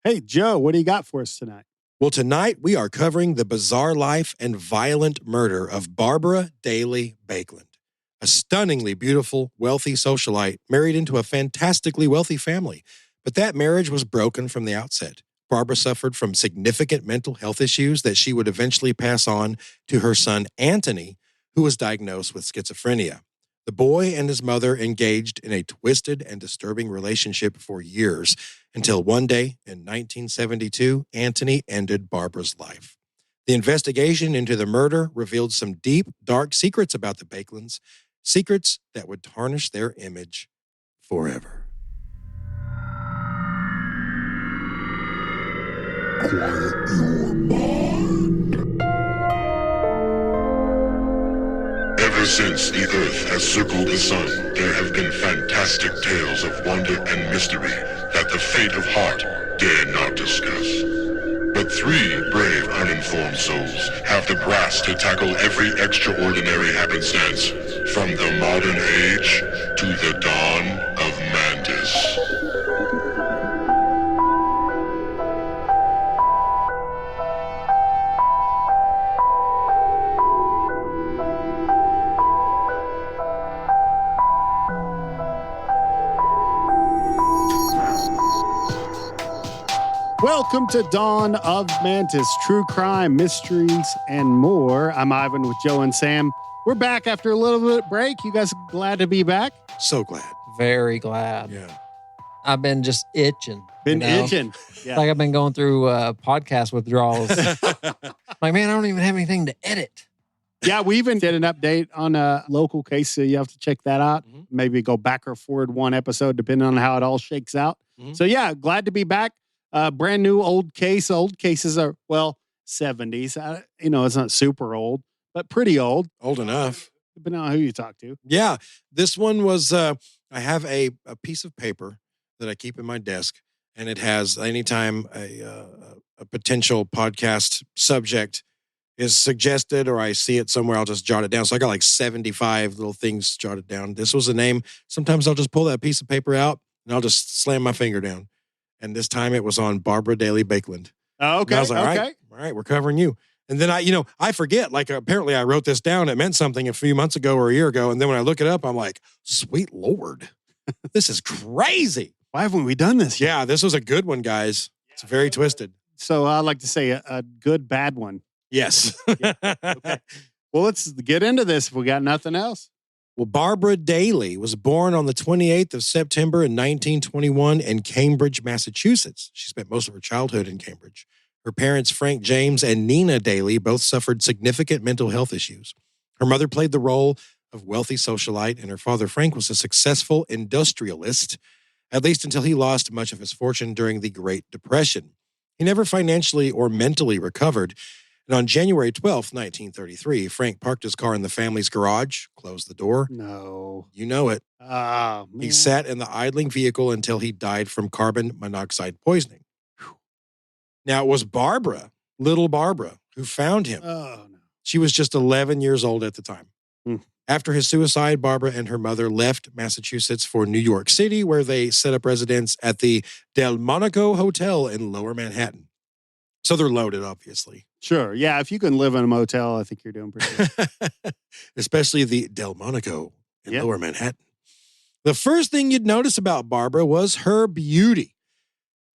Hey, Joe, what do you got for us tonight? Well, tonight we are covering the bizarre life and violent murder of Babara Daly Baekeland, a stunningly beautiful, wealthy socialite married into a fantastically wealthy family. But that marriage was broken from the outset. Barbara suffered from significant mental health issues that she would eventually pass on to her son, Anthony, who was diagnosed with schizophrenia. The boy and his mother engaged in a twisted and disturbing relationship for years until one day in 1972, Anthony ended Barbara's life. The investigation into the murder revealed some deep, dark secrets about the Baekelands, secrets that would tarnish their image forever. Quiet your mind. Ever since the Earth has circled the sun, there have been fantastic tales of wonder and mystery that the faint of heart dare not discuss. But 3 brave, uninformed souls have the brass to tackle every extraordinary happenstance, from the modern age to the dawn of Mantis. Welcome to Dawn of Mantis, true crime, mysteries, and more. I'm Ivan with Joe and Sam. We're back after a little bit of break. You guys glad to be back? So glad. Very glad. Yeah. I've been just itching. Itching. Yeah. Like I've been going through podcast withdrawals. Like, man, I don't even have anything to edit. Yeah, we even did an update on a local case, so you have to check that out. Mhm. Maybe go back or forward one episode, depending on how it all shakes out. Mhm. So yeah, glad to be back. Brand new old case. Old cases are, 70s. It's not super old, but pretty old. Old enough. Depending on who you talk to. Yeah. This one was, I have a piece of paper that I keep in my desk, and it has anytime a potential podcast subject is suggested or I see it somewhere, I'll just jot it down. So I got like 75 little things jotted down. This was a name. Sometimes I'll just pull that piece of paper out and I'll just slam my finger down. And this time it was on Babara Daly Baekeland. Oh, okay. And I was like, okay. all right, we're covering you. And then I forget, like apparently I wrote this down. It meant something a few months ago or a year ago. And then when I look it up, I'm like, sweet Lord, this is crazy. Why haven't we done this yet? Yeah, this was a good one, guys. It's very twisted. So I like to say a good, bad one. Yes. Okay. Well, let's get into this if we got nothing else. Well, Babara Daly was born on the 28th of September in 1921 in Cambridge, Massachusetts. She spent most of her childhood in Cambridge. Her parents, Frank James and Nina Daly, both suffered significant mental health issues. Her mother played the role of wealthy socialite, and her father, Frank, was a successful industrialist, at least until he lost much of his fortune during the Great Depression. He never financially or mentally recovered. And on January 12th, 1933, Frank parked his car in the family's garage, closed the door. No. You know it. Oh, man. He sat in the idling vehicle until he died from carbon monoxide poisoning. Now, it was Barbara, little Barbara, who found him. Oh, no. She was just 11 years old at the time. Hmm. After his suicide, Barbara and her mother left Massachusetts for New York City, where they set up residence at the Delmonico Hotel in Lower Manhattan. So they're loaded, obviously. Sure. Yeah, if you can live in a motel, I think you're doing pretty good. Especially the Delmonico in Yep. Lower Manhattan. The first thing you'd notice about Barbara was her beauty.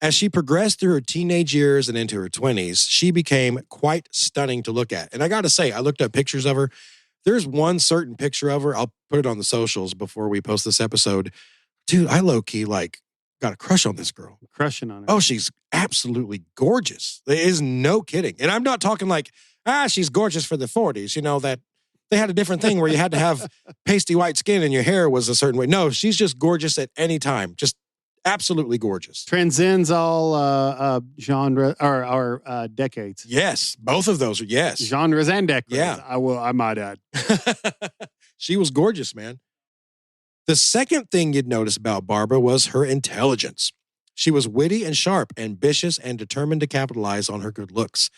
As she progressed through her teenage years and into her 20s, she became quite stunning to look at. And I got to say, I looked up pictures of her. There's one certain picture of her. I'll put it on the socials before we post this episode. Dude, I low-key got a crush on this girl. Crushing on it. Oh, she's absolutely gorgeous. There is no kidding. And I'm not talking like, she's gorgeous for the 40s. You know, that they had a different thing where you had to have pasty white skin and your hair was a certain way. No, she's just gorgeous at any time. Just absolutely gorgeous. Transcends all genre or decades. Yes, both of those are yes. Genres and decades. Yeah. I might add. She was gorgeous, man. The second thing you'd notice about Barbara was her intelligence. She was witty and sharp, ambitious, and determined to capitalize on her good looks.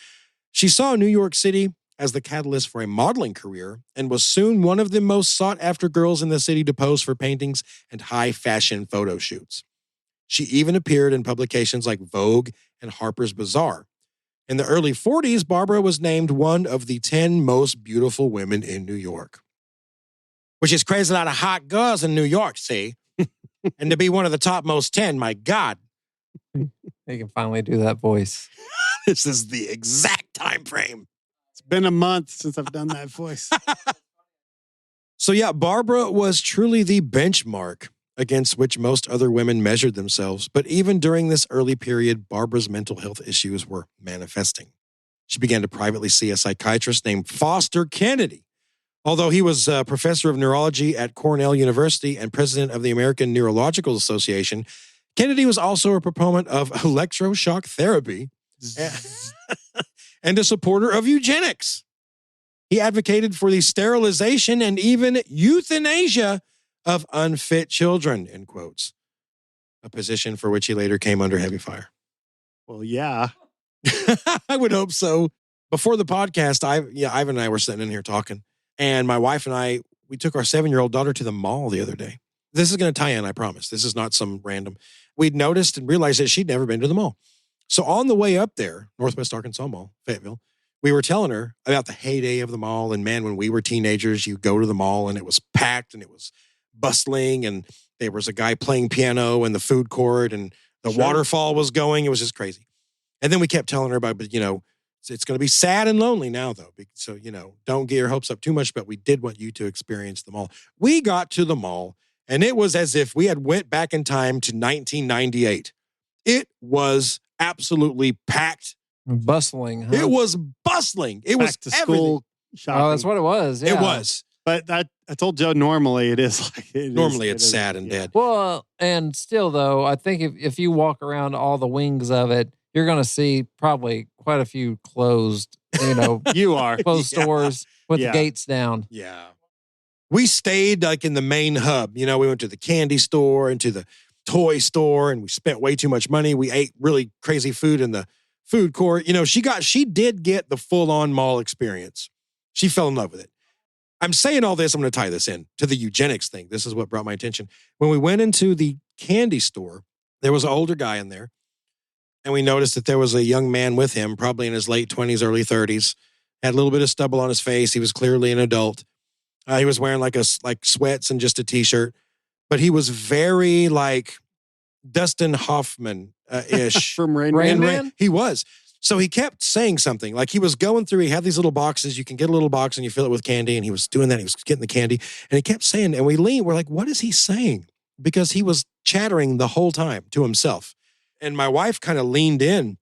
She saw New York City as the catalyst for a modeling career and was soon one of the most sought-after girls in the city to pose for paintings and high-fashion photo shoots. She even appeared in publications like Vogue and Harper's Bazaar. In the early 40s, Barbara was named one of the 10 most beautiful women in New York. Which is crazy, a lot of hot girls in New York, see? And to be one of the top most 10, my God. You can finally do that voice. This is the exact time frame. It's been a month since I've done that voice. So yeah, Barbara was truly the benchmark against which most other women measured themselves. But even during this early period, Barbara's mental health issues were manifesting. She began to privately see a psychiatrist named Foster Kennedy. Although he was a professor of neurology at Cornell University and president of the American Neurological Association, Kennedy was also a proponent of electroshock therapy and a supporter of eugenics. He advocated for the sterilization and even euthanasia of unfit children, in quotes, a position for which he later came under heavy fire. Well, yeah. I would hope so. Before the podcast, Ivan and I were sitting in here talking, and my wife and I, we took our 7-year-old daughter to the mall the other day. This is going to tie in, I promise. This is not some random. We'd noticed and realized that she'd never been to the mall. So on the way up there, Northwest Arkansas Mall, Fayetteville, we were telling her about the heyday of the mall. And man, when we were teenagers, you go to the mall and it was packed and it was bustling. And there was a guy playing piano in the food court and the waterfall was going. It was just crazy. And then we kept telling her about, but it's going to be sad and lonely now, though. So, don't get your hopes up too much, but we did want you to experience the mall. We got to the mall, and it was as if we had went back in time to 1998. It was absolutely packed. Bustling, huh? It was bustling. It was to school shopping. Oh, that's what it was. Yeah. It was. But I told Joe normally it is like it's sad and dead. Well, and still, though, I think if you walk around all the wings of it, you're going to see probably quite a few closed, you are closed stores with the gates down. Yeah. We stayed like in the main hub. We went to the candy store and to the toy store, and we spent way too much money. We ate really crazy food in the food court. She did get the full-on mall experience. She fell in love with it. I'm saying all this, I'm going to tie this in to the eugenics thing. This is what brought my attention. When we went into the candy store, there was an older guy in there. And we noticed that there was a young man with him, probably in his late 20s, early 30s. Had a little bit of stubble on his face. He was clearly an adult. He was wearing like sweats and just a t-shirt. But he was very like Dustin Hoffman-ish. From Rain Man? He was. So he kept saying something. Like he was going through, he had these little boxes. You can get a little box and you fill it with candy. And he was doing that. He was getting the candy. And he kept saying, and we're like, what is he saying? Because he was chattering the whole time to himself. And my wife kind of leaned in,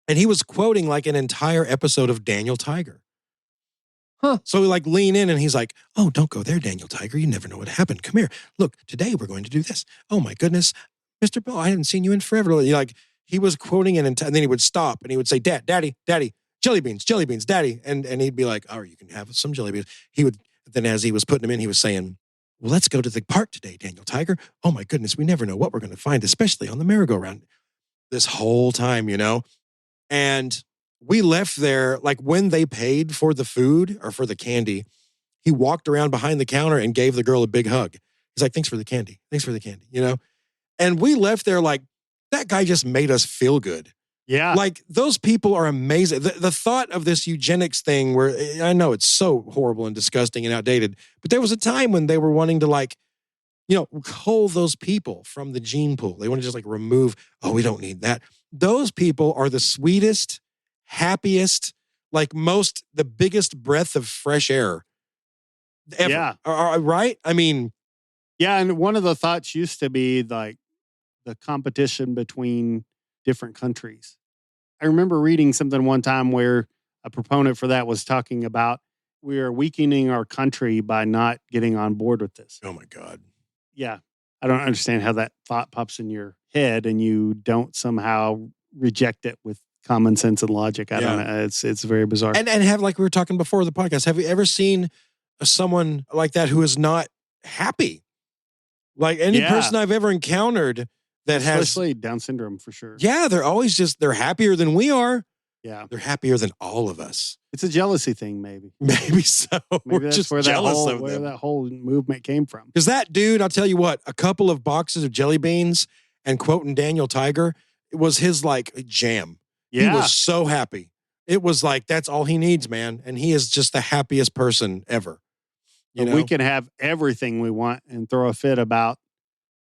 and he was quoting like an entire episode of Daniel Tiger. Huh. So we like lean in, and he's like, oh, don't go there, Daniel Tiger. You never know what happened. Come here. Look, today we're going to do this. Oh, my goodness. Mr. Bill, I haven't seen you in forever. He was quoting and then he would stop, and he would say, Daddy, jelly beans, Daddy. And he'd be like, oh, you can have some jelly beans. Then as he was putting them in, he was saying, well, let's go to the park today, Daniel Tiger. Oh, my goodness. We never know what we're going to find, especially on the merry-go-round. This whole time, and we left there, like when they paid for the food or for the candy, he walked around behind the counter and gave the girl a big hug. He's like, thanks for the candy, and we left there like, that guy just made us feel good. Yeah. Like those people are amazing. The thought of this eugenics thing where I know it's so horrible and disgusting and outdated, but there was a time when they were wanting to cull those people from the gene pool. They want to just remove, we don't need that. Those people are the sweetest, happiest, the biggest breath of fresh air ever. Yeah. Right? I mean. Yeah, and one of the thoughts used to be like the competition between different countries. I remember reading something one time where a proponent for that was talking about we are weakening our country by not getting on board with this. Oh my God. Yeah. I don't understand how that thought pops in your head and you don't somehow reject it with common sense and logic. I don't know. It's very bizarre. And have, like we were talking before the podcast, have you ever seen someone like that who is not happy? Like any person I've ever encountered that especially Down syndrome for sure. Yeah, they're always they're happier than we are. Yeah. They're happier than all of us. It's a jealousy thing, maybe. Maybe so. Maybe We're that's just where jealous of where them. that whole movement came from. Because that dude, I'll tell you what, a couple of boxes of jelly beans, and quoting Daniel Tiger, it was his like jam. Yeah. He was so happy. It was like, that's all he needs, man. And he is just the happiest person ever. You know? We can have everything we want and throw a fit about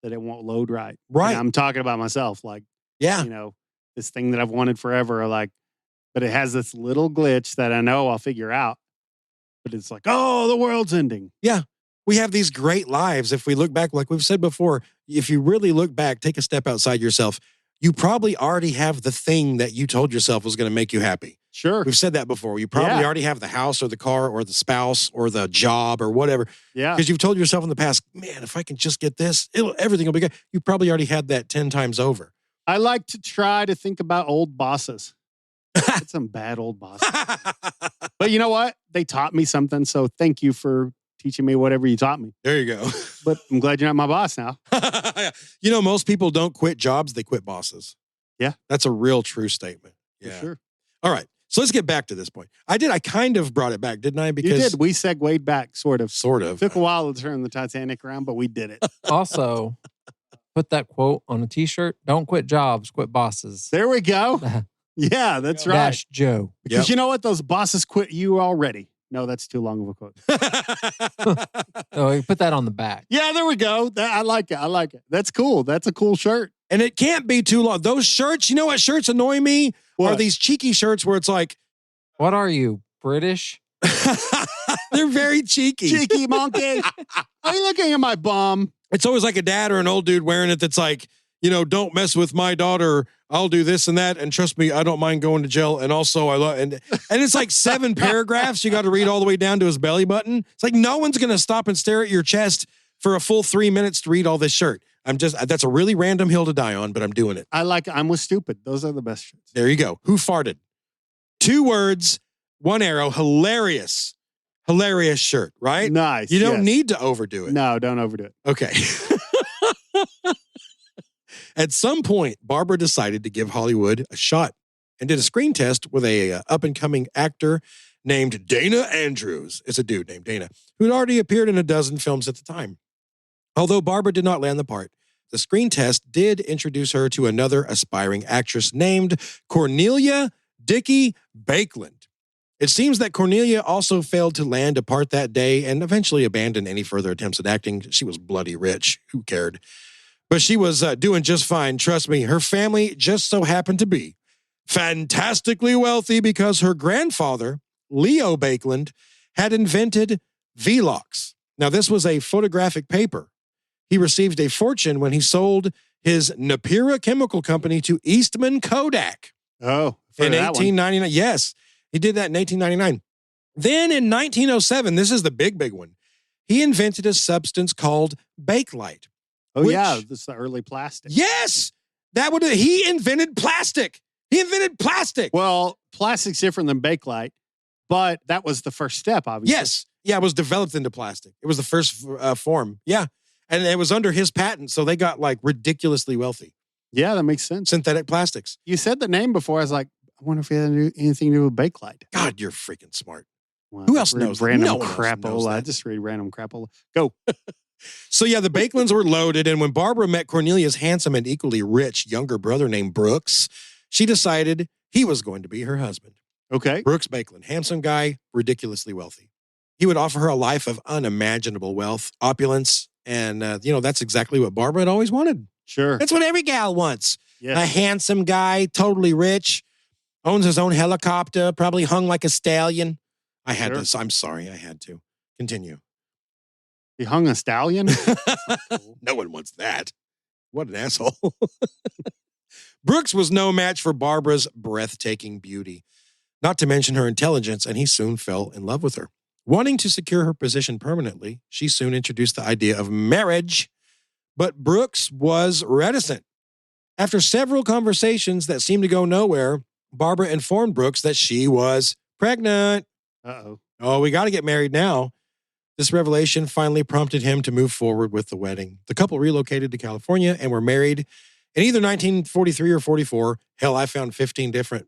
that it won't load right. Right. And I'm talking about myself. Like, yeah. you know, this thing that I've wanted forever, like, but it has this little glitch that I know I'll figure out. But it's like, oh, the world's ending. Yeah. We have these great lives. If we look back, like we've said before, if you really look back, take a step outside yourself, you probably already have the thing that you told yourself was going to make you happy. Sure. We've said that before. You probably already have the house or the car or the spouse or the job or whatever. Yeah. Because you've told yourself in the past, man, if I can just get this, everything will be good. You probably already had that 10 times over. I like to try to think about old bosses. It's some bad old bosses. But you know what? They taught me something. So thank you for teaching me whatever you taught me. There you go. But I'm glad you're not my boss now. You know, most people don't quit jobs. They quit bosses. Yeah. That's a real true statement. Yeah. For sure. All right. So let's get back to this point. I kind of brought it back, didn't I? Because you did. We segued back, sort of. Sort of. Took a while to turn the Titanic around, but we did it. Also, put that quote on a t-shirt. Don't quit jobs, quit bosses. There we go. Yeah, that's right. Dash Joe. Because you know what? Those bosses quit you already. No, that's too long of a quote. Oh, put that on the back. Yeah, there we go. I like it. I like it. That's cool. That's a cool shirt. And it can't be too long. Those shirts, you know what shirts annoy me? What? Are these cheeky shirts where it's like, what are you, British? they're very cheeky. Cheeky monkey. Are you looking at my bum? It's always like a dad or an old dude wearing it that's like, you know, don't mess with my daughter. I'll do this and that. And trust me, I don't mind going to jail. And also I love, and it's like 7 paragraphs. You got to read all the way down to his belly button. It's like, no one's going to stop and stare at your chest for a full 3 minutes to read all this shirt. That's a really random hill to die on, but I'm doing it. I'm with stupid. Those are the best shirts. There you go. Who farted? 2 words, 1 arrow. Hilarious shirt, right? Nice. You don't need to overdo it. No, don't overdo it. Okay. At some point, Barbara decided to give Hollywood a shot and did a screen test with a up-and-coming actor named Dana Andrews. It's a dude named Dana, who'd already appeared in a dozen films at the time. Although Barbara did not land the part, the screen test did introduce her to another aspiring actress named Cornelia Daly Baekeland. It seems that Cornelia also failed to land a part that day and eventually abandoned any further attempts at acting. She was bloody rich. Who cared? But she was doing just fine. Trust me, her family just so happened to be fantastically wealthy because her grandfather, Leo Baekeland, had invented Velox. Now, this was a photographic paper. He received a fortune when he sold his Napira chemical company to Eastman Kodak. Oh, in 1899. Yes, he did that in 1899. Then in 1907, this is the big one, he invented a substance called Bakelite. Oh, yeah, this is the early plastic. Yes, he invented plastic. He invented plastic. Well, plastic's different than Bakelite, but that was the first step, obviously. Yes. Yeah, it was developed into plastic. It was the first form. Yeah. And it was under his patent, so they got like ridiculously wealthy. Yeah, that makes sense. Synthetic plastics. You said the name before. I was like, I wonder if he had anything to do with Bakelite. God, you're freaking smart. Well, who else knows? Random no crapola. I just read random crapola. Go. So yeah, the Baekelands were loaded, and when Barbara met Cornelia's handsome and equally rich younger brother named Brooks, she decided he was going to be her husband. Okay. Brooks Baekeland, handsome guy, ridiculously wealthy. He would offer her a life of unimaginable wealth, opulence, and that's exactly what Barbara had always wanted. Sure. That's what every gal wants. Yes. A handsome guy, totally rich, owns his own helicopter, probably hung like a stallion. I had to. I'm sorry, I had to. Continue. He hung a stallion? Cool. No one wants that. What an asshole. Brooks was no match for Barbara's breathtaking beauty, not to mention her intelligence, and he soon fell in love with her. Wanting to secure her position permanently, she soon introduced the idea of marriage, but Brooks was reticent. After several conversations that seemed to go nowhere, Barbara informed Brooks that she was pregnant. Uh-oh. Oh, we got to get married now. This revelation finally prompted him to move forward with the wedding. The couple relocated to California and were married in either 1943 or 44. Hell, I found 15 different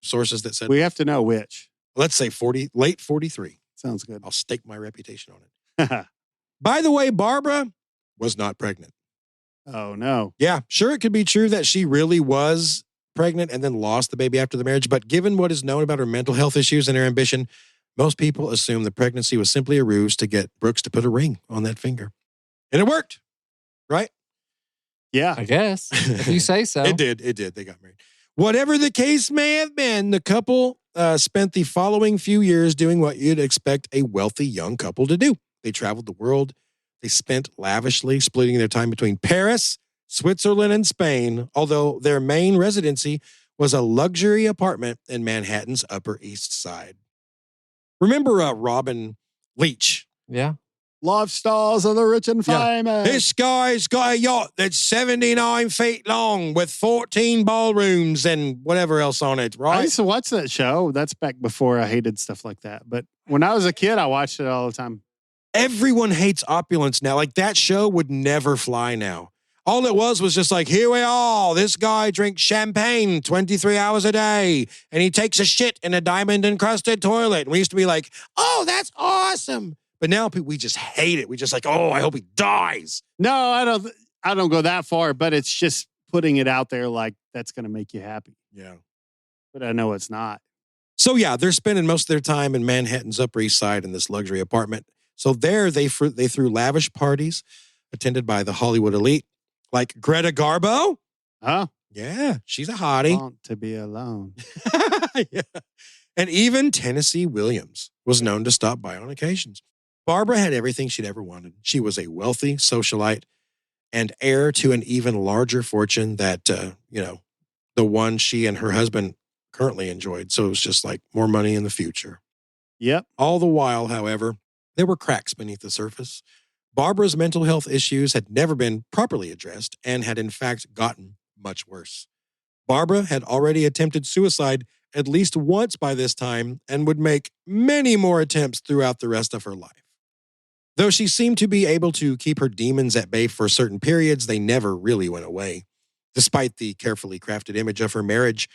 sources that said... We have to know which. Let's say late 43. Sounds good. I'll stake my reputation on it. By the way, Barbara was not pregnant. Oh, no. Yeah, sure, it could be true that she really was pregnant and then lost the baby after the marriage, but given what is known about her mental health issues and her ambition, most people assume the pregnancy was simply a ruse to get Brooks to put a ring on that finger. And it worked, right? Yeah. I guess. If you say so. It did. They got married. Whatever the case may have been, the couple spent the following few years doing what you'd expect a wealthy young couple to do. They traveled the world. They spent lavishly, splitting their time between Paris, Switzerland, and Spain, although their main residency was a luxury apartment in Manhattan's Upper East Side. Remember Robin Leach? Yeah. Lifestyles of the rich and famous. This guy's got a yacht that's 79 feet long with 14 ballrooms and whatever else on it, right? I used to watch that show. That's back before I hated stuff like that. But when I was a kid, I watched it all the time. Everyone hates opulence now. Like, that show would never fly now. All it was just like, here we are. This guy drinks champagne 23 hours a day, and he takes a shit in a diamond-encrusted toilet. And we used to be like, oh, that's awesome. But now we just hate it. We just like, oh, I hope he dies. No, I don't go that far, but it's just putting it out there like that's going to make you happy. Yeah. But I know it's not. So, yeah, they're spending most of their time in Manhattan's Upper East Side in this luxury apartment. So there they threw lavish parties attended by the Hollywood elite, like Greta Garbo. Oh. Yeah, she's a hottie. Want to be alone. Yeah. And even Tennessee Williams was known to stop by on occasions. Barbara had everything she'd ever wanted. She was a wealthy socialite and heir to an even larger fortune that, the one she and her husband currently enjoyed. So it was just like more money in the future. Yep. All the while, however, there were cracks beneath the surface. Barbara's mental health issues had never been properly addressed and had in fact gotten much worse. Barbara had already attempted suicide at least once by this time and would make many more attempts throughout the rest of her life. Though she seemed to be able to keep her demons at bay for certain periods, they never really went away. Despite the carefully crafted image of her marriage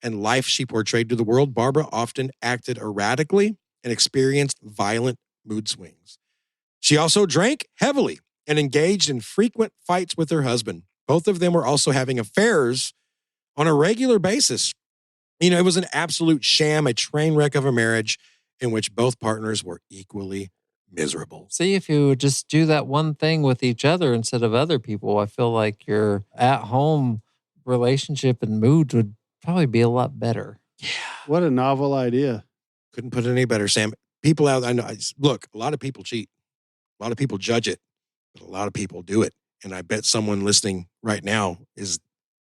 and life she portrayed to the world, Barbara often acted erratically and experienced violent mood swings. She also drank heavily and engaged in frequent fights with her husband. Both of them were also having affairs on a regular basis. It was an absolute sham, a train wreck of a marriage in which both partners were equally miserable. See, if you would just do that one thing with each other instead of other people, I feel like your at-home relationship and mood would probably be a lot better. Yeah. What a novel idea. Couldn't put it any better, Sam. People out, I know, look, a lot of people cheat. A lot of people judge it, but a lot of people do it. And I bet someone listening right now is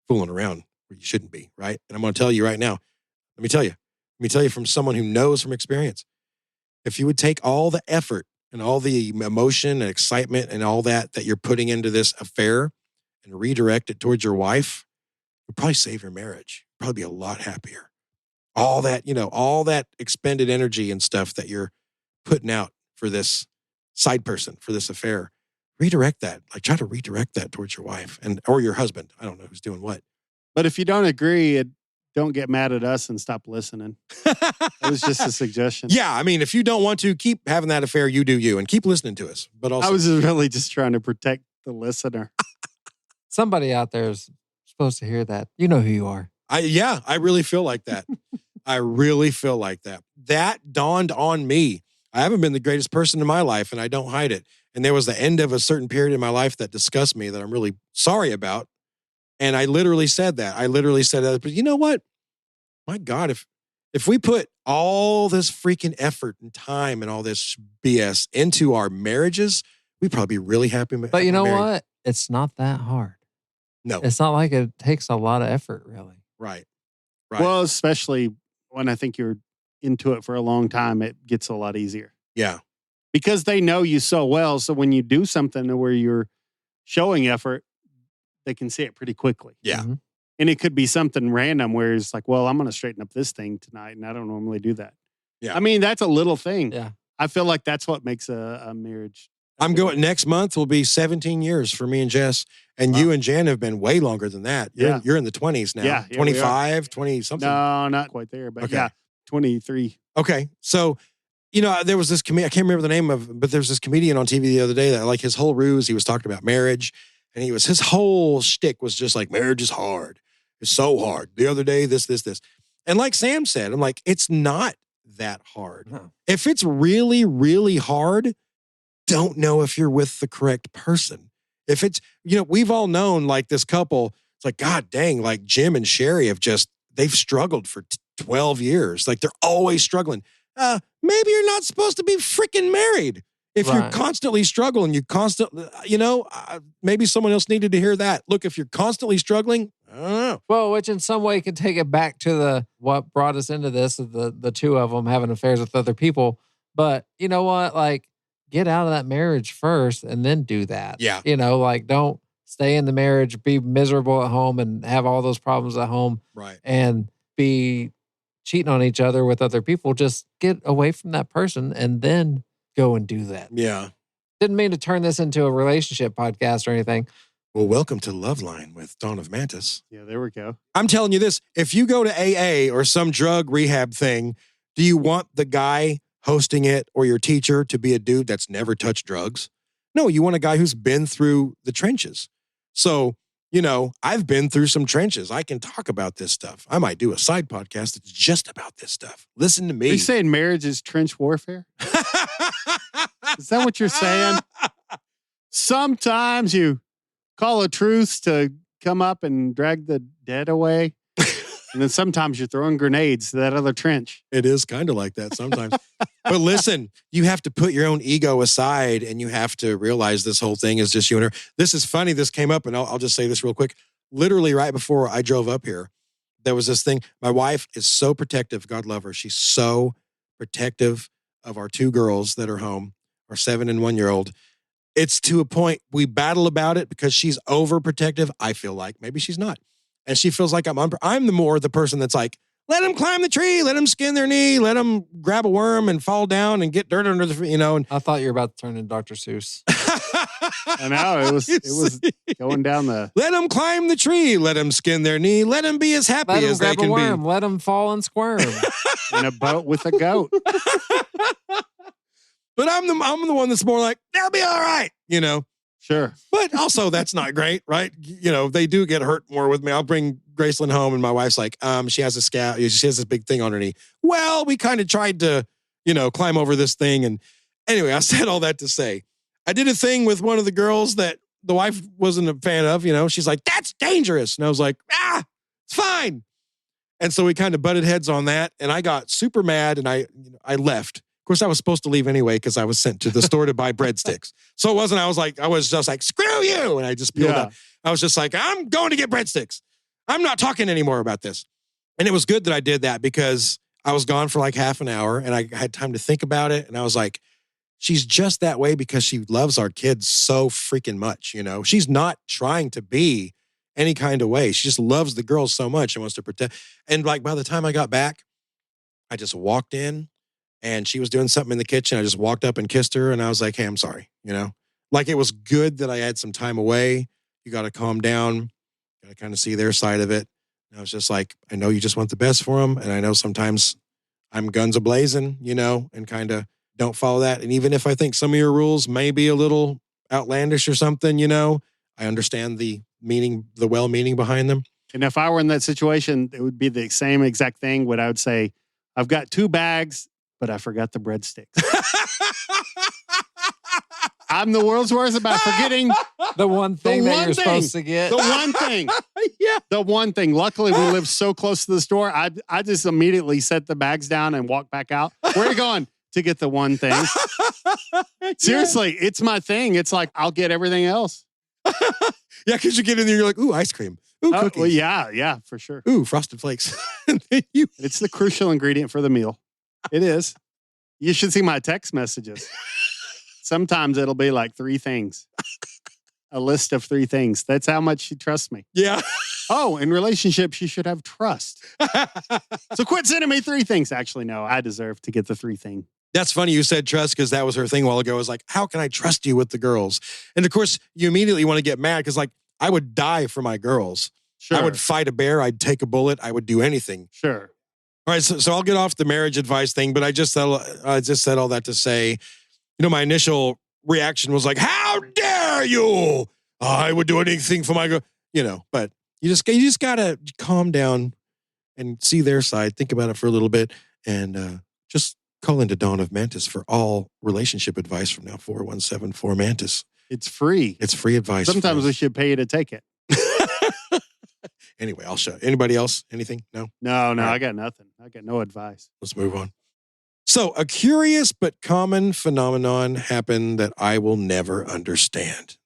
fooling around where you shouldn't be, right? And I'm going to tell you right now, let me tell you from someone who knows from experience, if you would take all the effort and all the emotion and excitement and all that you're putting into this affair and redirect it towards your wife, you'll probably save your marriage. You'll probably be a lot happier. All that expended energy and stuff that you're putting out for this side person, for this affair, redirect that. Like, try to redirect that towards your wife or your husband. I don't know who's doing what. But if you don't agree, don't get mad at us and stop listening. It was just a suggestion. Yeah, I mean, if you don't want to keep having that affair, you do you, and keep listening to us. But also, I was really just trying to protect the listener. Somebody out there is supposed to hear that. You know who you are. I really feel like that. I really feel like that. That dawned on me. I haven't been the greatest person in my life, and I don't hide it. And there was the end of a certain period in my life that disgusts me that I'm really sorry about. And I literally said that. But you know what? My God, if we put all this freaking effort and time and all this BS into our marriages, we'd probably be really happy. But you know what? It's not that hard. No. It's not like it takes a lot of effort, really. Right. Well, especially when I think you're into it for a long time, it gets a lot easier. Yeah. Because they know you so well. So when you do something where you're showing effort, they can see it pretty quickly. Yeah. Mm-hmm. And it could be something random where it's like, well, I'm going to straighten up this thing tonight. And I don't normally do that. Yeah. I mean, that's a little thing. Yeah. I feel like that's what makes a marriage. I'm going, next month will be 17 years for me and Jess. And you and Jan have been way longer than that. You're in the 20s now. Yeah. 25, 20 something. No, not quite there. But Okay. 23. Okay. So, there was this comedian, I can't remember the name of, but there was this comedian on TV the other day that, like, his whole ruse, he was talking about marriage. And his whole shtick was just like, marriage is hard. It's so hard. The other day, this. And like Sam said, I'm like, it's not that hard. No. If it's really, really hard, don't know if you're with the correct person. If it's, we've all known like this couple, it's like, God dang, like Jim and Sherry they've struggled for 12 years. Like they're always struggling. Maybe you're not supposed to be freaking married. If you're constantly struggling, maybe someone else needed to hear that. Look, if you're constantly struggling, I don't know. Well, which in some way can take it back to what brought us into this, the two of them having affairs with other people. But you know what? Like, get out of that marriage first and then do that. Yeah. Don't stay in the marriage, be miserable at home and have all those problems at home. Right. And be cheating on each other with other people. Just get away from that person and then go and do that. Yeah. Didn't mean to turn this into a relationship podcast or anything. Well, welcome to Love Line with Dawn of Mantis. Yeah, there we go. I'm telling you this, if you go to AA or some drug rehab thing, do you want the guy hosting it or your teacher to be a dude that's never touched drugs? No, you want a guy who's been through the trenches. So, I've been through some trenches. I can talk about this stuff. I might do a side podcast that's just about this stuff. Listen to me. Are you saying marriage is trench warfare? Is that what you're saying? Sometimes you call a truce to come up and drag the dead away. And then sometimes you're throwing grenades to that other trench. It is kind of like that sometimes. But listen, you have to put your own ego aside and you have to realize this whole thing is just you and her. This is funny. This came up and I'll just say this real quick. Literally right before I drove up here, there was this thing. My wife is so protective. God love her. She's so protective of our two girls that are home, our 7 and 1 year old. It's to a point we battle about it because she's overprotective. I feel like maybe she's not. And she feels like I'm the person that's like, let them climb the tree, let them skin their knee, let them grab a worm and fall down and get dirt under the, And I thought you were about to turn into Dr. Seuss. I know it was going down the. Let them climb the tree, let them skin their knee, let them be as happy as they can be. Let them fall and squirm. In a boat with a goat. But I'm the one that's more like, they'll be all right, Sure. But also that's not great, right? They do get hurt more with me. I'll bring Graceland home and my wife's like, she has a scab, she has this big thing on her knee. Well, we kind of tried to, climb over this thing. And anyway, I said all that to say, I did a thing with one of the girls that the wife wasn't a fan of, she's like, that's dangerous. And I was like, it's fine. And so we kind of butted heads on that. And I got super mad and I left. Of course, I was supposed to leave anyway because I was sent to the store to buy breadsticks. So it wasn't, I was just like, screw you. And I just peeled out. I was just like, I'm going to get breadsticks. I'm not talking anymore about this. And it was good that I did that because I was gone for like half an hour and I had time to think about it. And I was like, she's just that way because she loves our kids so freaking much. She's not trying to be any kind of way. She just loves the girls so much and wants to protect. And like by the time I got back, I just walked in. And she was doing something in the kitchen. I just walked up and kissed her. And I was like, hey, I'm sorry. Like it was good that I had some time away. You got to calm down. Got to kind of see their side of it. And I was just like, I know you just want the best for them. And I know sometimes I'm guns a-blazing, and kind of don't follow that. And even if I think some of your rules may be a little outlandish or something, I understand the meaning, the well-meaning behind them. And if I were in that situation, it would be the same exact thing. What I would say, I've got 2 bags, but I forgot the breadsticks. I'm the world's worst about forgetting the one thing that you're supposed to get. The one thing. Yeah. The one thing. Luckily, we live so close to the store. I just immediately set the bags down and walk back out. Where are you going? To get the one thing. Seriously, it's my thing. It's like, I'll get everything else. Yeah, because you get in there, you're like, ooh, ice cream. Ooh, cookies. Well, yeah, for sure. Ooh, Frosted Flakes. It's the crucial ingredient for the meal. It is. You should see my text messages. Sometimes it'll be like 3 things. A list of 3 things. That's how much she trusts me. Yeah. Oh, in relationships, you should have trust. So quit sending me 3 things. Actually, no, I deserve to get the 3 thing. That's funny you said trust because that was her thing a while ago. I was like, how can I trust you with the girls? And of course, you immediately want to get mad because like, I would die for my girls. Sure. I would fight a bear. I'd take a bullet. I would do anything. Sure. All right, so I'll get off the marriage advice thing, but I just said all that to say, my initial reaction was like, how dare you I would do anything for my girl, but you just got to calm down and see their side. Think about it for a little bit and just call into Dawn of Mantis for all relationship advice from now. 4174-MANTIS. It's free. It's free advice. Sometimes we should pay you to take it. Anyway, I'll show. Anybody else? Anything? No? No, right. I got nothing. I got no advice. Let's move on. So, a curious but common phenomenon happened that I will never understand.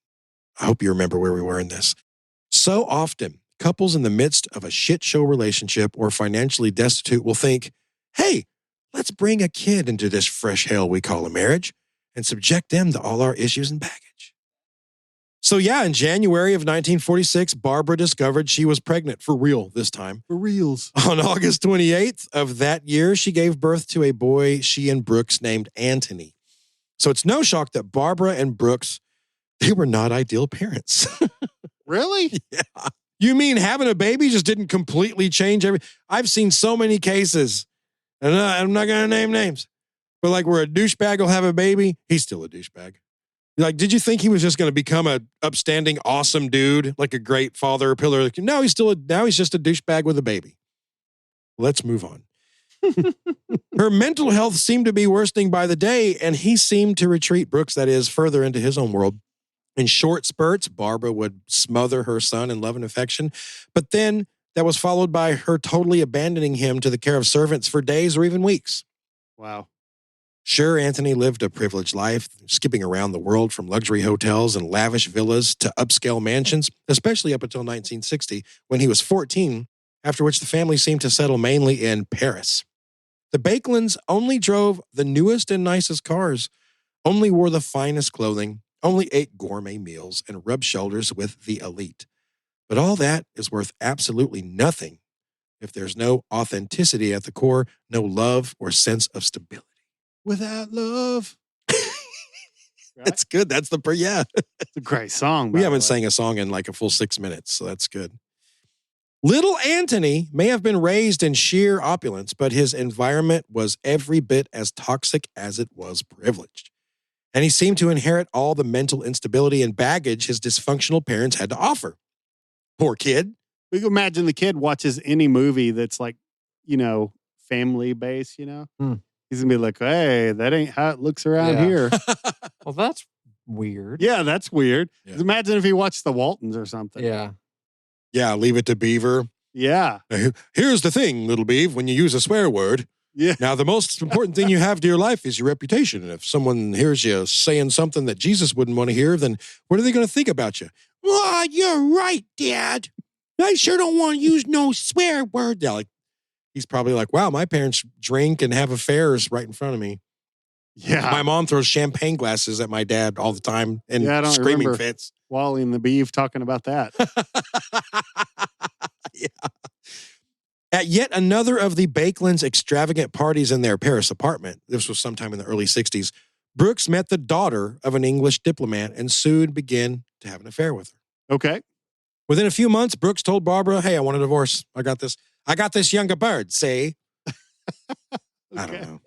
I hope you remember where we were in this. So often, couples in the midst of a shit show relationship or financially destitute will think, hey, let's bring a kid into this fresh hell we call a marriage and subject them to all our issues and baggage. So yeah, in January of 1946, Barbara discovered she was pregnant for real this time. For reals. On August 28th of that year, she gave birth to a boy she and Brooks named Anthony. So it's no shock that Barbara and Brooks, they were not ideal parents. Really? Yeah. You mean having a baby just didn't completely change everything? I've seen so many cases, and I'm not going to name names, but like where a douchebag will have a baby, he's still a douchebag. Like, did you think he was just going to become a upstanding, awesome dude, like a great father or pillar? No, he's just a douchebag with a baby. Let's move on. Her mental health seemed to be worsening by the day, and he seemed to retreat, Brooks, that is, further into his own world. In short spurts, Barbara would smother her son in love and affection, but then that was followed by her totally abandoning him to the care of servants for days or even weeks. Wow. Sure, Anthony lived a privileged life, skipping around the world from luxury hotels and lavish villas to upscale mansions, especially up until 1960, when he was 14, after which the family seemed to settle mainly in Paris. The Baekelands only drove the newest and nicest cars, only wore the finest clothing, only ate gourmet meals, and rubbed shoulders with the elite. But all that is worth absolutely nothing if there's no authenticity at the core, no love or sense of stability. Without love. Right? That's good. That's yeah. It's a great song. We haven't sang a song in like a full 6 minutes, so that's good. Little Anthony may have been raised in sheer opulence, but his environment was every bit as toxic as it was privileged. And he seemed to inherit all the mental instability and baggage his dysfunctional parents had to offer. Poor kid. We can imagine the kid watches any movie that's like, family based, He's going to be like, hey, that ain't how it looks around here. Well, that's weird. Yeah, that's weird. Yeah. Imagine if he watched the Waltons or something. Yeah. Yeah, Leave It to Beaver. Yeah. Here's the thing, little Beav, when you use a swear word. Yeah. Now, the most important thing you have to your life is your reputation. And if someone hears you saying something that Jesus wouldn't want to hear, then what are they going to think about you? Oh, you're right, Dad. I sure don't want to use no swear word. Yeah, he's probably like, wow, my parents drink and have affairs right in front of me. Yeah. My mom throws champagne glasses at my dad all the time and I don't screaming remember fits. Wally and the Beeve talking about that. Yeah. At yet another of the Baekelands' extravagant parties in their Paris apartment, this was sometime in the early 60s, Brooks met the daughter of an English diplomat and soon began to have an affair with her. Okay. Within a few months, Brooks told Barbara, hey, I want a divorce. I got this younger bird, see? I don't know.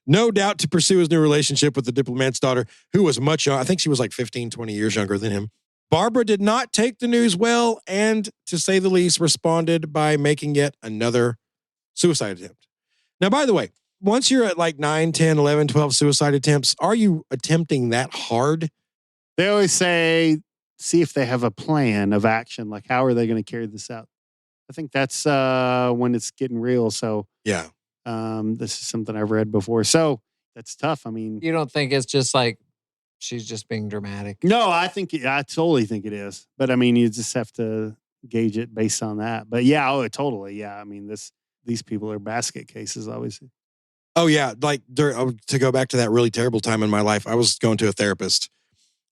No doubt to pursue his new relationship with the diplomat's daughter, who was much younger. I think she was like 15, 20 years younger than him. Barbara did not take the news well and, to say the least, responded by making yet another suicide attempt. Now, by the way, once you're at like 9, 10, 11, 12 suicide attempts, are you attempting that hard? They always say, see if they have a plan of action. Like, how are they going to carry this out? I think that's when it's getting real. So, yeah. This is something I've read before. So, that's tough. I mean, You don't think it's just like she's just being dramatic? no, I totally think it is. But I mean, you just have to gauge it based on that. But yeah, totally. Yeah. I mean, these people are basket cases, obviously. Oh, yeah. Like, to go back to that really terrible time in my life, I was going to a therapist.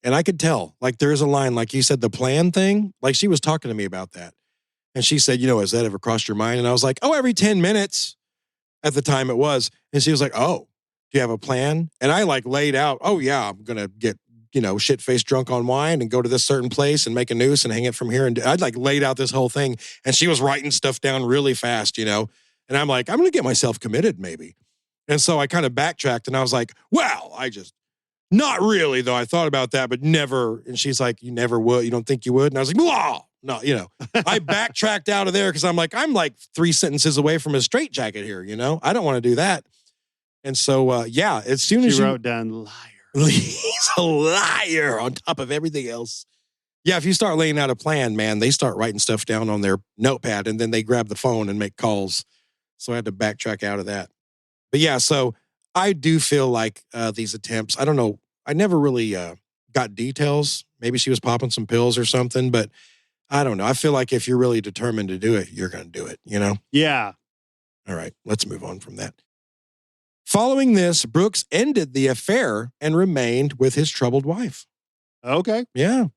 And I could tell, like, there's a line, like you said, the plan thing. Like, she was talking to me about that. And she said, has that ever crossed your mind? And I was like, oh, every 10 minutes at the time it was. And she was like, oh, do you have a plan? And I like laid out, oh, yeah, I'm going to get, shit-faced drunk on wine and go to this certain place and make a noose and hang it from here. And I'd like laid out this whole thing. And she was writing stuff down really fast, And I'm like, I'm going to get myself committed maybe. And so I kind of backtracked and I was like, well, I just Not really, though. I thought about that, but never. And she's like, you never would. You don't think you would? And I was like, whoa. No, I backtracked out of there because I'm like 3 sentences away from a straitjacket here, I don't want to do that. And so, as soon as she wrote down liar. He's a liar on top of everything else. Yeah, if you start laying out a plan, man, they start writing stuff down on their notepad and then they grab the phone and make calls. So I had to backtrack out of that. But yeah, so I do feel like these attempts, I don't know, I never really got details. Maybe she was popping some pills or something, but I don't know. I feel like if you're really determined to do it, you're going to do it, Yeah. All right, let's move on from that. Following this, Brooks ended the affair and remained with his troubled wife. Okay. Yeah.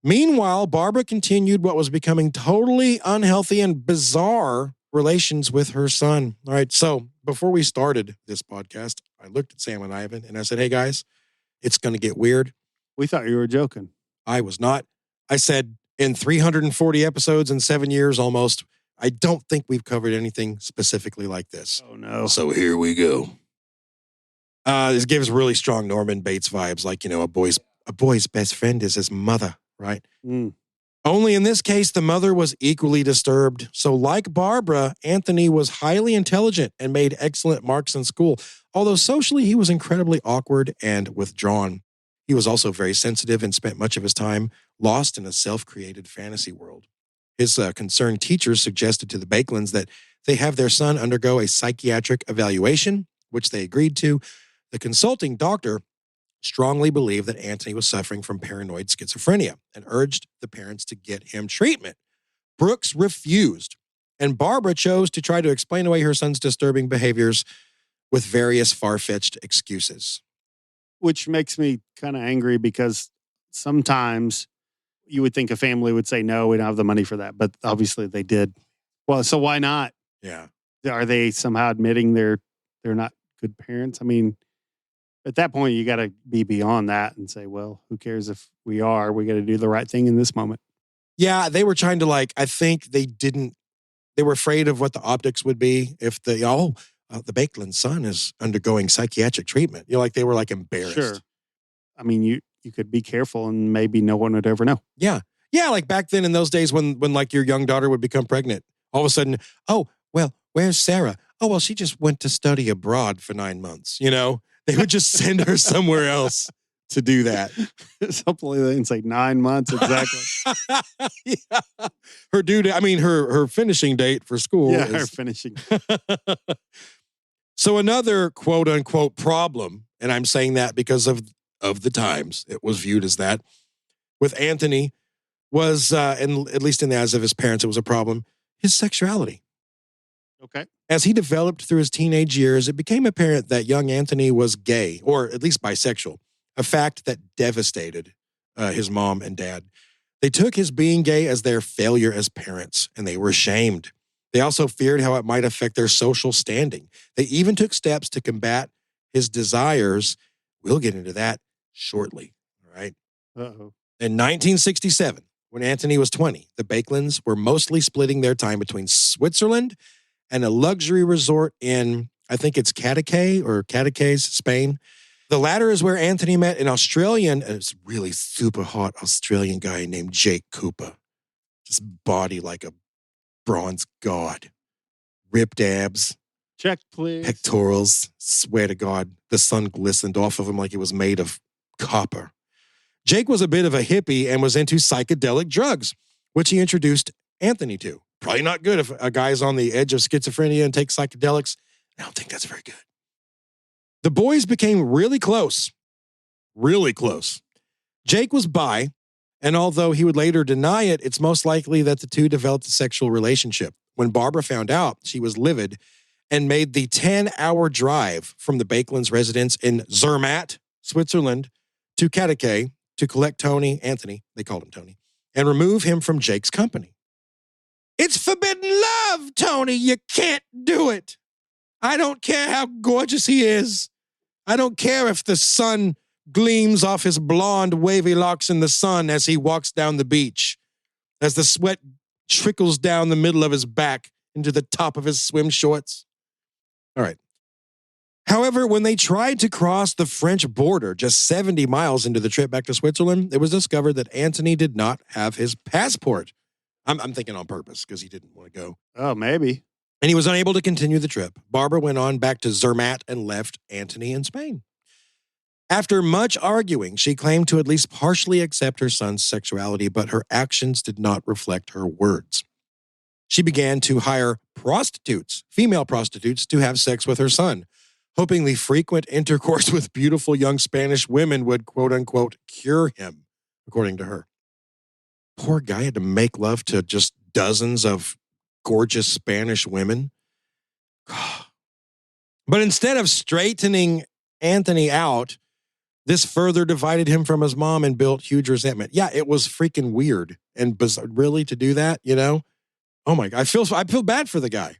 Meanwhile, Barbara continued what was becoming totally unhealthy and bizarre relations with her son. All right, so before we started this podcast, I looked at Sam and Ivan and I said, hey guys, it's going to get weird. We thought you were joking. I was not. I said, in 340 episodes in 7 years almost, I don't think we've covered anything specifically like this. Oh, no. So here we go. This gives really strong Norman Bates vibes, like, a boy's best friend is his mother, right? Mm. Only in this case, the mother was equally disturbed. So like Barbara, Anthony was highly intelligent and made excellent marks in school. Although socially, he was incredibly awkward and withdrawn. He was also very sensitive and spent much of his time lost in a self-created fantasy world. His concerned teachers suggested to the Baekelands that they have their son undergo a psychiatric evaluation, which they agreed to. The consulting doctor strongly believed that Anthony was suffering from paranoid schizophrenia and urged the parents to get him treatment. Brooks refused, and Barbara chose to try to explain away her son's disturbing behaviors with various far-fetched excuses. Which makes me kind of angry because sometimes you would think a family would say, no, we don't have the money for that. But obviously they did. Well, so why not? Yeah. Are they somehow admitting they're not good parents? I mean, at that point, you got to be beyond that and say, well, who cares if we are? We got to do the right thing in this moment. Yeah, they were trying to I think they were afraid of what the optics would be if the Baekeland son is undergoing psychiatric treatment. They were embarrassed. Sure. I mean, you could be careful and maybe no one would ever know. Yeah. Yeah, like back then in those days when your young daughter would become pregnant, all of a sudden, oh, well, where's Sarah? Oh, well, she just went to study abroad for 9 months, They would just send her somewhere else to do that. Something like that. 9 months, exactly. Yeah. Her finishing date for school. Yeah, her finishing. So another quote unquote problem, and I'm saying that because of the times it was viewed as that, with Anthony was, and at least in the eyes of his parents, it was a problem, his sexuality. Okay. As he developed through his teenage years, it became apparent that young Anthony was gay, or at least bisexual, a fact that devastated his mom and dad. They took his being gay as their failure as parents, and they were ashamed. They also feared how it might affect their social standing. They even took steps to combat his desires. We'll get into that shortly, all right? Uh-oh. In 1967, when Anthony was 20, the Baekelands were mostly splitting their time between Switzerland and a luxury resort in, I think it's Cadaqués, Spain. The latter is where Anthony met an Australian, a really super hot Australian guy named Jake Cooper. Just body like a bronze god. Ripped abs. Check, please. Pectorals. Swear to God, the sun glistened off of him like it was made of copper. Jake was a bit of a hippie and was into psychedelic drugs, which he introduced Anthony to. Probably not good if a guy's on the edge of schizophrenia and takes psychedelics. I don't think that's very good. The boys became really close. Really close. Jake was bi, and although he would later deny it, it's most likely that the two developed a sexual relationship. When Barbara found out, she was livid and made the 10-hour drive from the Baekeland's residence in Zermatt, Switzerland, to Cadaqués to collect Anthony, they called him Tony, and remove him from Jake's company. It's forbidden love, Tony. You can't do it. I don't care how gorgeous he is. I don't care if the sun gleams off his blonde, wavy locks in the sun as he walks down the beach, as the sweat trickles down the middle of his back into the top of his swim shorts. All right. However, when they tried to cross the French border just 70 miles into the trip back to Switzerland, it was discovered that Antony did not have his passport. I'm thinking on purpose because he didn't want to go. Oh, maybe. And he was unable to continue the trip. Barbara went on back to Zermatt and left Antony in Spain. After much arguing, she claimed to at least partially accept her son's sexuality, but her actions did not reflect her words. She began to hire prostitutes, female prostitutes, to have sex with her son, hoping the frequent intercourse with beautiful young Spanish women would, quote-unquote, cure him, according to her. Poor guy had to make love to just dozens of gorgeous Spanish women. But instead of straightening Antony out, this further divided him from his mom and built huge resentment. Yeah, it was freaking weird and bizarre. Really, to do that, you know? Oh my God, I feel bad for the guy.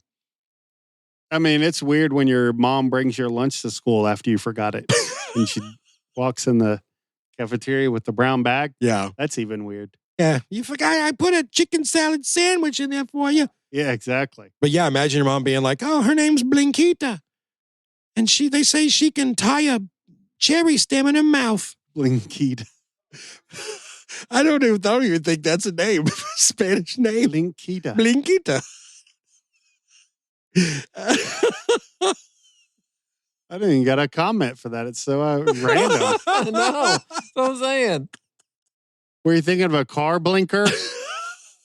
I mean, it's weird when your mom brings your lunch to school after you forgot it. And she walks in the cafeteria with the brown bag. Yeah. That's even weird. Yeah, you forgot I put a chicken salad sandwich in there for you. Yeah, exactly. But yeah, imagine your mom being like, oh, her name's Blinkita. And they say she can tie a cherry stem in her mouth. Blinkita. I don't even think that's a name. Spanish name. Blinkita. Blinkita. I didn't even get a comment for that. It's so random. No, that's what I'm saying. Were you thinking of a car blinker?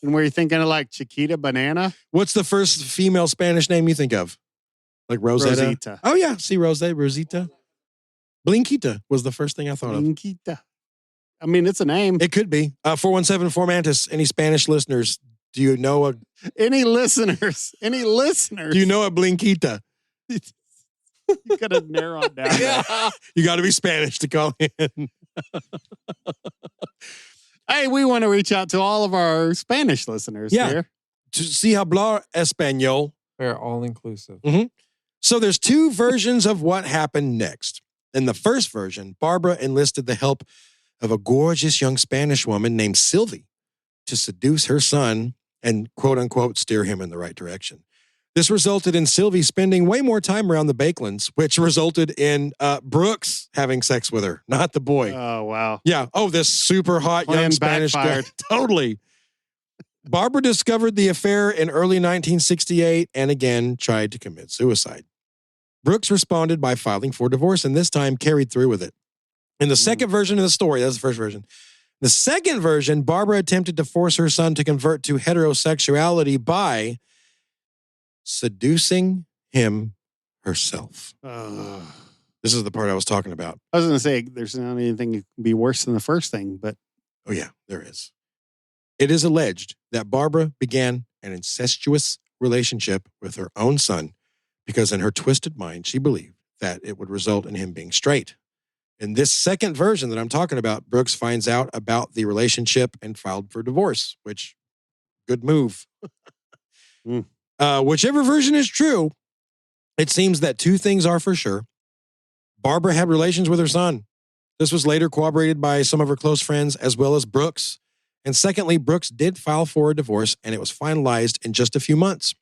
And were you thinking of like Chiquita Banana? What's the first female Spanish name you think of? Like Rosetta? Rosita. Oh, yeah. See, Rosita. Blinkita was the first thing I thought of. Blinkita. I mean, it's a name. It could be. 417-4Mantis. Any Spanish listeners? Do you know Any listeners? Any listeners? Do you know a Blinkita? You got to narrow it down. Yeah. You got to be Spanish to call in. Hey, we want to reach out to all of our Spanish listeners here. To see hablar español. They're all inclusive. Mm-hmm. So there's two versions of what happened next. In the first version, Barbara enlisted the help of a gorgeous young Spanish woman named Sylvie to seduce her son and, quote unquote, steer him in the right direction. This resulted in Sylvie spending way more time around the Baekelands, which resulted in Brooks having sex with her, not the boy. Oh, wow. Yeah. Oh, this super hot Plan young Spanish guy. backfired. Totally. Barbara discovered the affair in early 1968 and again tried to commit suicide. Brooks responded by filing for divorce and this time carried through with it. In the second version of the story, that's the first version. The second version, Barbara attempted to force her son to convert to heterosexuality by seducing him herself. This is the part I was talking about. I was going to say, there's not anything that can be worse than the first thing, but. Oh, yeah, there is. It is alleged that Barbara began an incestuous relationship with her own son because in her twisted mind, she believed that it would result in him being straight. In this second version that I'm talking about, Brooks finds out about the relationship and filed for divorce, which, good move. Whichever version is true, it seems that two things are for sure. Barbara had relations with her son. This was later corroborated by some of her close friends as well as Brooks. And secondly, Brooks did file for a divorce and it was finalized in just a few months.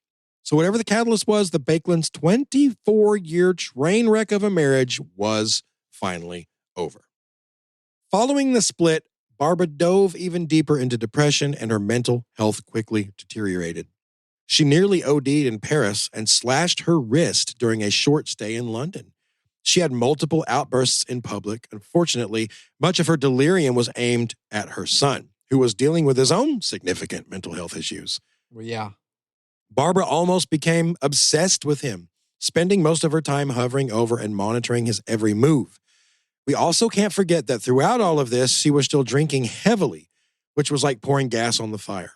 So whatever the catalyst was, the Baekelands' 24-year train wreck of a marriage was finally over. Following the split, Barbara dove even deeper into depression and her mental health quickly deteriorated. She nearly OD'd in Paris and slashed her wrist during a short stay in London. She had multiple outbursts in public. Unfortunately, much of her delirium was aimed at her son, who was dealing with his own significant mental health issues. Well, yeah. Barbara almost became obsessed with him, spending most of her time hovering over and monitoring his every move. We also can't forget that throughout all of this, she was still drinking heavily, which was like pouring gas on the fire.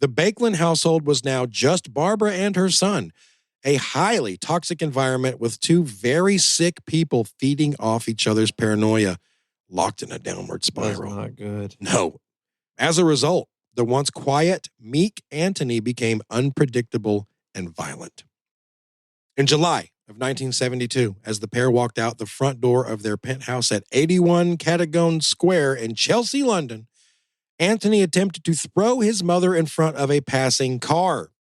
The Baekeland household was now just Barbara and her son, a highly toxic environment with two very sick people feeding off each other's paranoia, locked in a downward spiral. That's not good. No. As a result, the once quiet, meek Antony became unpredictable and violent. In July of 1972, as the pair walked out the front door of their penthouse at 81 Cadogan Square in Chelsea, London, Antony attempted to throw his mother in front of a passing car.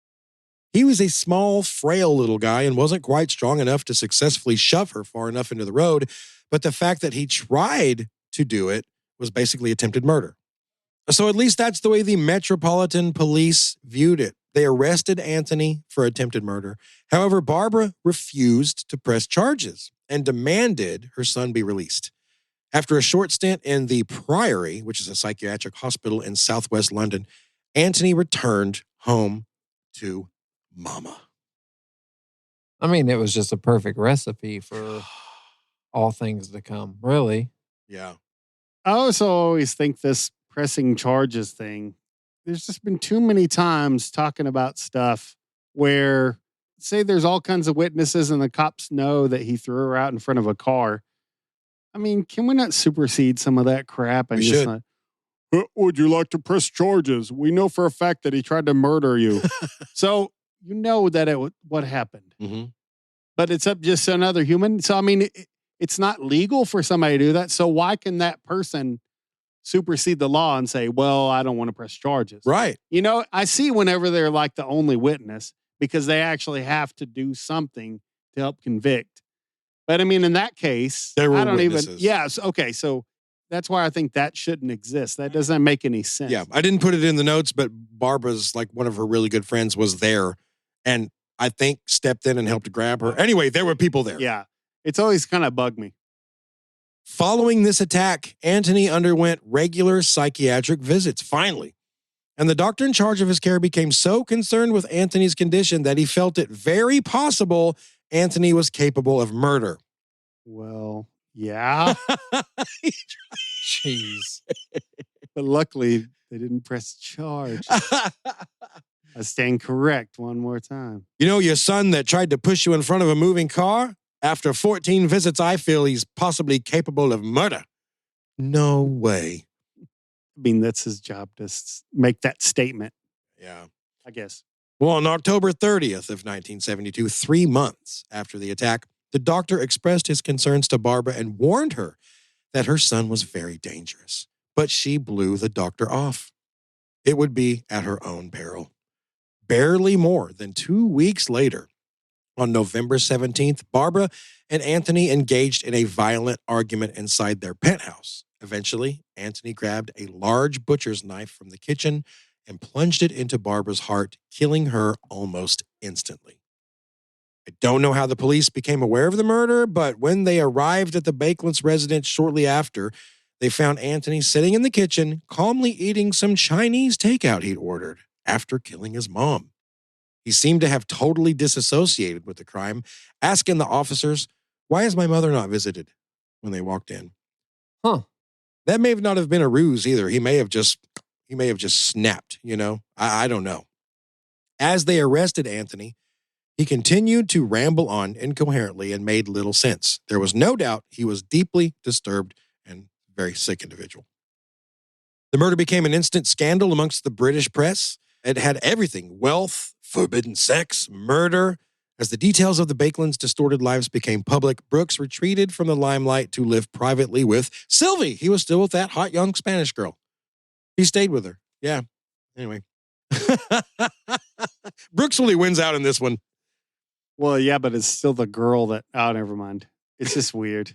He was a small, frail little guy and wasn't quite strong enough to successfully shove her far enough into the road, but the fact that he tried to do it was basically attempted murder. So at least that's the way the Metropolitan Police viewed it. They arrested Anthony for attempted murder. However, Barbara refused to press charges and demanded her son be released. After a short stint in the Priory, which is a psychiatric hospital in southwest London, Anthony returned home to Mama. I mean, it was just a perfect recipe for all things to come, really. Yeah. I also always think this pressing charges thing, there's just been too many times talking about stuff where, say there's all kinds of witnesses and the cops know that he threw her out in front of a car. I mean, can we not supersede some of that crap? And We just should. not, would you like to press charges? We know for a fact that he tried to murder you. So you know that what happened. Mm-hmm. But it's up just to another human. So, I mean, it's not legal for somebody to do that. So why can that person supersede the law and say, well, I don't want to press charges? Right. You know, I see whenever they're like the only witness because they actually have to do something to help convict. But I mean, in that case, There were I don't witnesses. Okay. So that's why I think that shouldn't exist. That doesn't make any sense. Yeah. I didn't put it in the notes, but Barbara's, like, one of her really good friends was there and I think stepped in and helped grab her. Anyway, there were people there. Yeah. It's always kind of bugged me. Following this attack, Anthony underwent regular psychiatric visits, finally. And the doctor in charge of his care became so concerned with Anthony's condition that he felt it very possible Anthony was capable of murder. Well, yeah. Jeez. But luckily, they didn't press charge. I stand correct one more time. You know, your son that tried to push you in front of a moving car? After 14 visits, I feel he's possibly capable of murder. No way. I mean, that's his job to make that statement, Yeah. I guess. Well, on October 30th of 1972, 3 months after the attack, the doctor expressed his concerns to Barbara and warned her that her son was very dangerous. But she blew the doctor off. It would be at her own peril. Barely more than 2 weeks later, on November 17th, Barbara and Anthony engaged in a violent argument inside their penthouse. Eventually, Anthony grabbed a large butcher's knife from the kitchen and plunged it into Barbara's heart, killing her almost instantly. I don't know how the police became aware of the murder, but when they arrived at the Baekeland's residence shortly after, they found Anthony sitting in the kitchen, calmly eating some Chinese takeout he'd ordered after killing his mom. He seemed to have totally disassociated with the crime, asking the officers, "Why is my mother not visited?" when they walked in. Huh. That may not have been a ruse either. He may have just snapped, you know? I don't know. As they arrested Anthony, he continued to ramble on incoherently and made little sense. There was no doubt he was deeply disturbed and very sick individual. The murder became an instant scandal amongst the British press. It had everything: wealth, forbidden sex, murder. As the details of the Baekeland's distorted lives became public, Brooks retreated from the limelight to live privately with Sylvie. He was still with that hot young Spanish girl. He stayed with her. Yeah. Anyway. Brooks really wins out in this one. Well, yeah, but it's still the girl that... Oh, never mind. It's just weird.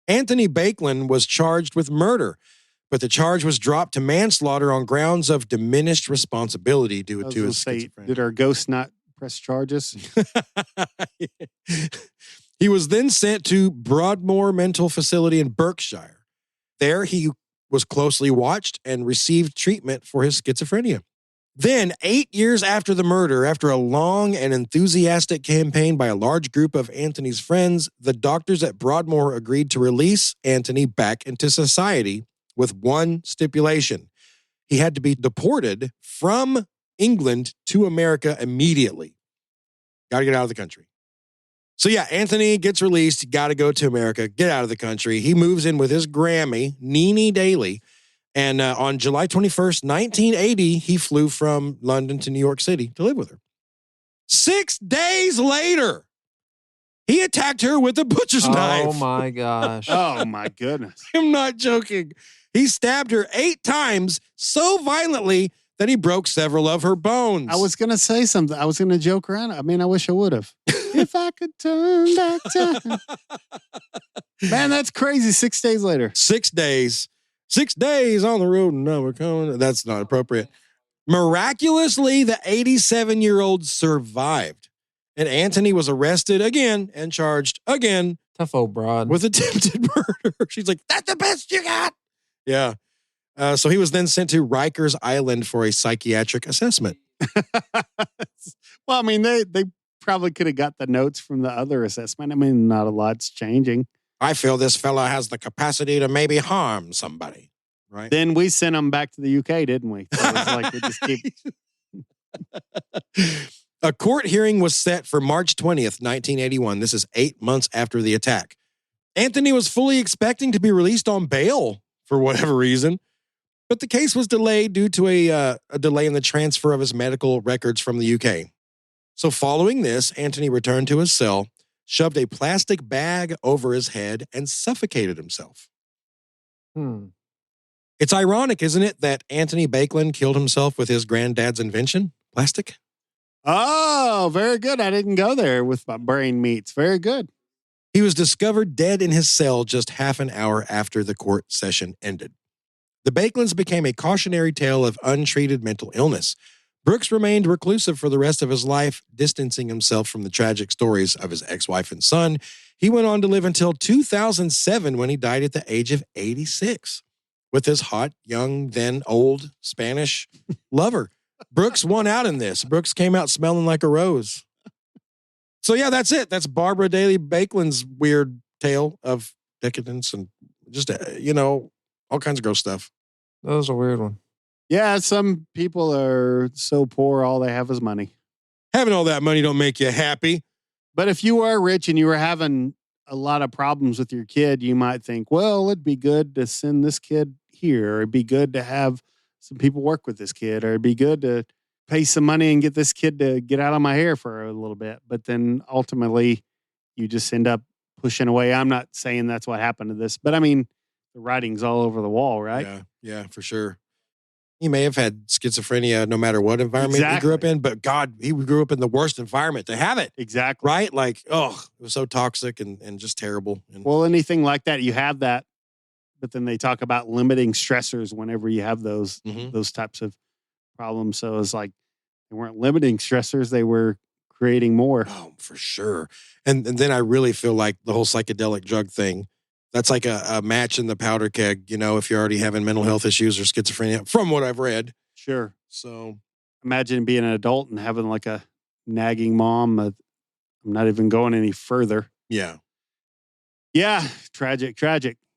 Anthony Baekeland was charged with murder, but the charge was dropped to manslaughter on grounds of diminished responsibility due I was to gonna his say, schizophrenia. did our ghost not press charges? He was then sent to Broadmoor Mental Facility in Berkshire. There, he was closely watched and received treatment for his schizophrenia. Then, 8 years after the murder, after a long and enthusiastic campaign by a large group of Anthony's friends, the doctors at Broadmoor agreed to release Anthony back into society with one stipulation. He had to be deported from England to America immediately. Got to get out of the country. So yeah, Anthony gets released, got to go to America, get out of the country. He moves in with his Grammy, Nene Daly, and on July 21st, 1980, he flew from London to New York City to live with her. 6 days later, he attacked her with a butcher's knife. Oh my gosh. Oh, my goodness. I'm not joking. He stabbed her 8 times so violently that he broke several of her bones. I was going to say something. I was going to joke around. I mean, I wish I would have. If I could turn back time. Man, that's crazy. 6 days later. 6 days. 6 days on the road and now we're coming. That's not appropriate. Miraculously, the 87-year-old survived. And Anthony was arrested again and charged again. Tough old broad. With attempted murder. She's like, that's the best you got. Yeah. So he was then sent to Rikers Island for a psychiatric assessment. Well, I mean, they probably could have got the notes from the other assessment. I mean, not a lot's changing. I feel this fella has the capacity to maybe harm somebody. Right. Then we sent him back to the UK, didn't we? So it's like we just keep... A court hearing was set for March 20th, 1981. This is 8 months after the attack. Anthony was fully expecting to be released on bail for whatever reason, but the case was delayed due to a delay in the transfer of his medical records from the UK. So following this, Anthony returned to his cell, shoved a plastic bag over his head, and suffocated himself. It's ironic, isn't it, that Anthony Baekeland killed himself with his granddad's invention, plastic? Oh, very good. I didn't go there with my brain meats. Very good. He was discovered dead in his cell just half an hour after the court session ended. The Baekelands became a cautionary tale of untreated mental illness. Brooks remained reclusive for the rest of his life, distancing himself from the tragic stories of his ex-wife and son. He went on to live until 2007 when he died at the age of 86 with his hot, young, then old Spanish lover. Brooks won out in this. Brooks came out smelling like a rose. So yeah, that's it. That's Barbara Daly Baekeland's weird tale of decadence and just, all kinds of gross stuff. That was a weird one. Yeah, some people are so poor, all they have is money. Having all that money don't make you happy. But if you are rich and you were having a lot of problems with your kid, you might think, well, it'd be good to send this kid here. Or it'd be good to have some people work with this kid. Or it'd be good to pay some money and get this kid to get out of my hair for a little bit. But then ultimately, you just end up pushing away. I'm not saying that's what happened to this. But I mean, the writing's all over the wall, right? Yeah, for sure. He may have had schizophrenia no matter what environment he grew up in, but God, he grew up in the worst environment to have it. Exactly. Right? Like, it was so toxic and just terrible. And well, anything like that, you have that, but then they talk about limiting stressors whenever you have those types of problems. So it's like they weren't limiting stressors, they were creating more. Oh, for sure. And then I really feel like the whole psychedelic drug thing, that's like a match in the powder keg, if you're already having mental health issues or schizophrenia, from what I've read. Sure. So imagine being an adult and having like a nagging mom. I'm not even going any further. Yeah. Yeah. Tragic.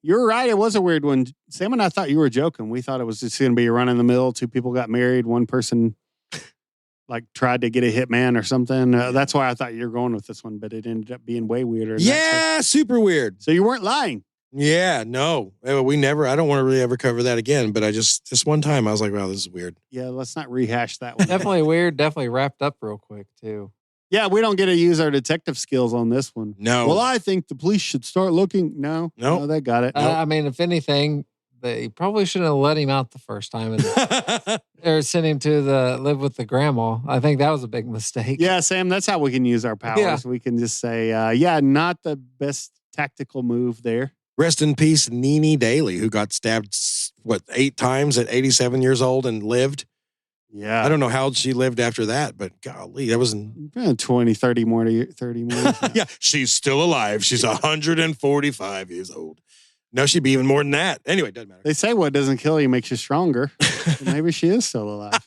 You're right. It was a weird one. Sam and I thought you were joking. We thought it was just going to be a run in the mill. Two people got married. One person like tried to get a hitman or something. That's why I thought you were going with this one, but it ended up being way weirder. Yeah. Super weird. So you weren't lying. Yeah, no, I don't want to really ever cover that again, but this one time I was like, wow, this is weird. Yeah, let's not rehash that one. Definitely weird. Definitely wrapped up real quick too. Yeah, we don't get to use our detective skills on this one. No. Well, I think the police should start looking. No, they got it. I mean, if anything, they probably shouldn't have let him out the first time or sent him to live with the grandma. I think that was a big mistake. Yeah, Sam, that's how we can use our powers. Yeah. We can just say, not the best tactical move there. Rest in peace, Nene Daly, who got stabbed, 8 times at 87 years old and lived. Yeah. I don't know how old she lived after that, but golly, that was 20, 30 more years. Yeah, she's still alive. She's 145 years old. No, she'd be even more than that. Anyway, doesn't matter. They say what doesn't kill you makes you stronger. Maybe she is still alive.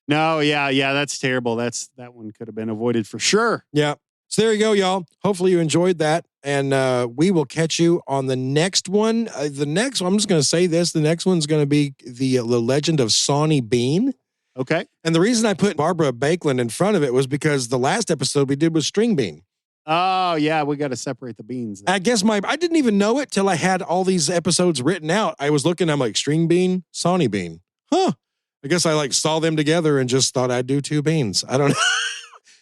No, yeah, that's terrible. That one could have been avoided for sure. Yeah. So there you go, y'all. Hopefully you enjoyed that. And we will catch you on the next one. I'm just going to say this. The next one's going to be the legend of Sawney Bean. Okay. And the reason I put Barbara Baekeland in front of it was because the last episode we did was String Bean. Oh, yeah. We got to separate the beans. I guess I didn't even know it till I had all these episodes written out. I was looking, I'm like, String Bean, Sawney Bean. Huh. I guess I saw them together and just thought I'd do 2 beans. I don't know.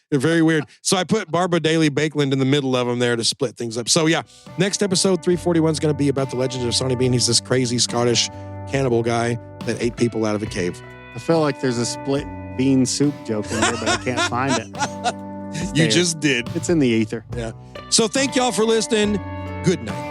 They're very weird. So I put Barbara Daly Baekeland in the middle of them there to split things up. So yeah, next episode 341 is going to be about the legend of Sawney Bean. He's this crazy Scottish cannibal guy that ate people out of a cave. I feel like there's a split bean soup joke in there, but I can't find it. You just did. It's in the ether. Yeah. So thank y'all for listening. Good night.